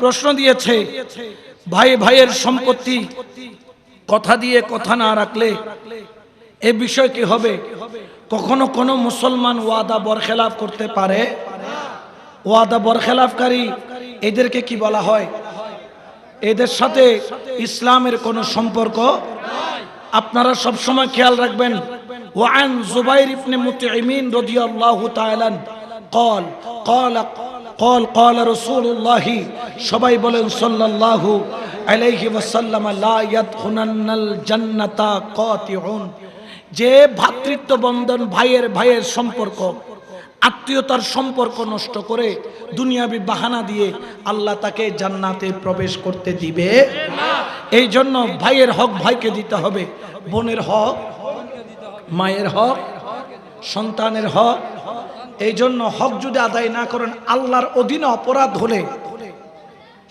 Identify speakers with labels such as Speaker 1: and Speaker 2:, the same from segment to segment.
Speaker 1: প্রশ্ন দিয়েছে, ভাই ভাইয়ের সম্পত্তি কথা দিয়ে কথা না রাখলে এ বিষয় কি হবে? কখনো কোনো মুসলমান ওয়াদা বরখেলাফ করতে পারে? ওয়াদা বরখেলাফকারী এদেরকে কি বলা হয়? এদের সাথে ইসলামের কোনো সম্পর্ক আপনারা সব সময় খেয়াল রাখবেন। ওয়ান জুবাইর ইবনে মুতঈমিন রাদিয়াল্লাহু তাআলা قال رسول الله সবাই বলেন সাল্লাল্লাহু আলাইহি ওয়াসাল্লাম লা ইয়াদখুলান্নাল জান্নাতা কাতিউন, যে ভ্রাতৃত্ব বন্ধন ভাইয়ের সম্পর্ক আত্মীয়তার সম্পর্ক নষ্ট করে দুনিয়াবি বাহানা দিয়ে আল্লাহ তাকে জান্নাতে প্রবেশ করতে দিবে না। এই জন্য ভাইয়ের হক ভাইকে দিতে হবে, বোনের হক, মায়ের হক, সন্তানের হক। এই জন্য হক যদি আদায় না করেন, আল্লাহর অধীনে অপরাধ হলে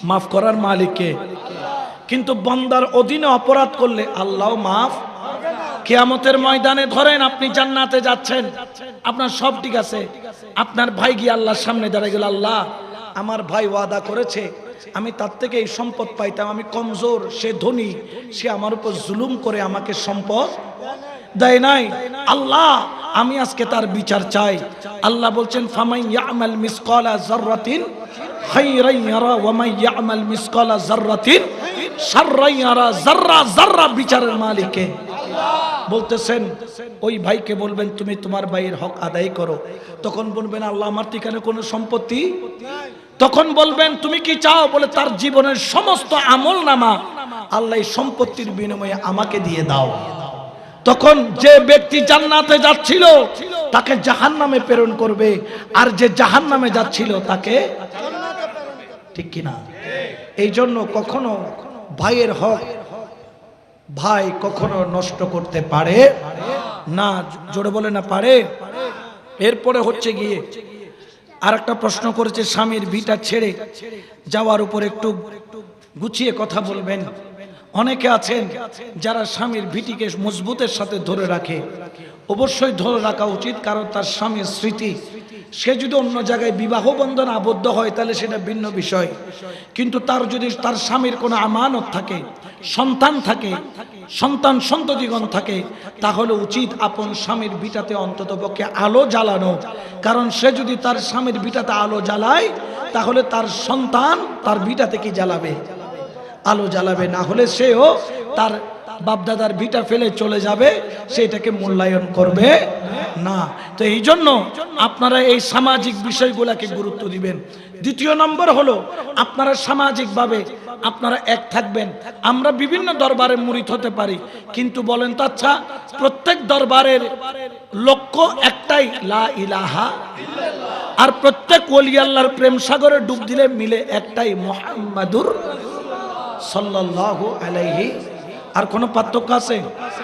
Speaker 1: মাফ করার মালিককে, কিন্তু বান্দার অধীনে অপরাধ করলে আল্লাহ মাফ। কিয়ামতের ময়দানে ধরেন আপনি জান্নাতে যাচ্ছেন, আপনার সব ঠিক আছে, আপনার ভাই গিয়ে আল্লাহর সামনে দাঁড়িয়ে গেল, আল্লাহ আমার ভাই ওয়াদা করেছে আমি তার থেকে এই সম্পদ পাইতাম, আমি কমজোর, সে ধনী, সে আমার উপর জুলুম করে আমাকে সম্পদ দেয় নাই, আল্লাহ আমি আজকে তার বিচার চাই। আল্লাহ বলছেন ফামান ইয়ামাল মিসকালা যাররাতিন খায়রান ইয়ারা ওয়া মান ইয়ামাল মিসকালা যাররাতিন শাররান ইয়ারা। যাররা যাররা বিচারের মালিককে বলতেছেন, ওই ভাইকে বলবেন তুমি তোমার ভাইয়ের হক আদায় করো। তখন বলবেন আল্লাহ আমার ঠিকানে কোনো সম্পত্তি, তখন বলবেন তুমি কি চাও? বলে তার জীবনের সমস্ত আমল নামা আল্লাহ এই সম্পত্তির বিনিময়ে আমাকে দিয়ে দাও। তখন যে ব্যক্তি জান্নাতে যাচ্ছিল তাকে জাহান্নামে প্রেরণ করবে, আর যে জাহান্নামে যাচ্ছিল তাকে, ঠিক কিনা? এই জন্য কখনো ভাইয়ের হক ভাই কখনো নষ্ট করতে পারে না। জোরে বলে না পারে। এরপরে হচ্ছে গিয়ে আর একটা প্রশ্ন করেছে, স্বামীর ভিটা ছেড়ে যাওয়ার উপর একটু গুছিয়ে কথা বলবেন। অনেকে আছেন যারা স্বামীর ভিটিকে মজবুতের সাথে ধরে রাখে, অবশ্যই ধরে রাখা উচিত, কারণ তার স্বামীর স্মৃতি। সে যদি অন্য জায়গায় বিবাহ বন্ধন আবদ্ধ হয় তাহলে সেটা ভিন্ন বিষয়, কিন্তু তার যদি তার স্বামীর কোনো আমানত থাকে, সন্তান থাকে, সন্তান সন্ততিগণ থাকে, তাহলে উচিত আপন স্বামীর ভিটাতে অন্ততপক্ষে আলো জ্বালানো। কারণ সে যদি তার স্বামীর ভিটাতে আলো জ্বালায় তাহলে তার সন্তান তার ভিটাতে কি জ্বালাবে? আলো জ্বালাবে। না হলে সেও তার বাপদাদার ভিটা ফেলে চলে যাবে, সেটাকে মূল্যায়ন করবে না। তো এই জন্য আপনারা এই সামাজিক বিষয়গুলোকে গুরুত্ব দিবেন। দ্বিতীয় নম্বর হলো আপনারা সামাজিকভাবে আপনারা এক থাকবেন। আমরা বিভিন্ন দরবারে মুরিদ হতে পারি, কিন্তু বলেন তো আচ্ছা, প্রত্যেক দরবারের লক্ষ্য একটাই, লা ইলাহা ইল্লাল্লাহ। আর প্রত্যেক ওলি আল্লাহর প্রেম সাগরে ডুব দিলে মিলে একটাই, মুহাম্মাদুর সাল্লাল্লাহু আলাইহি। আর কোনো পার্থক্য আছে?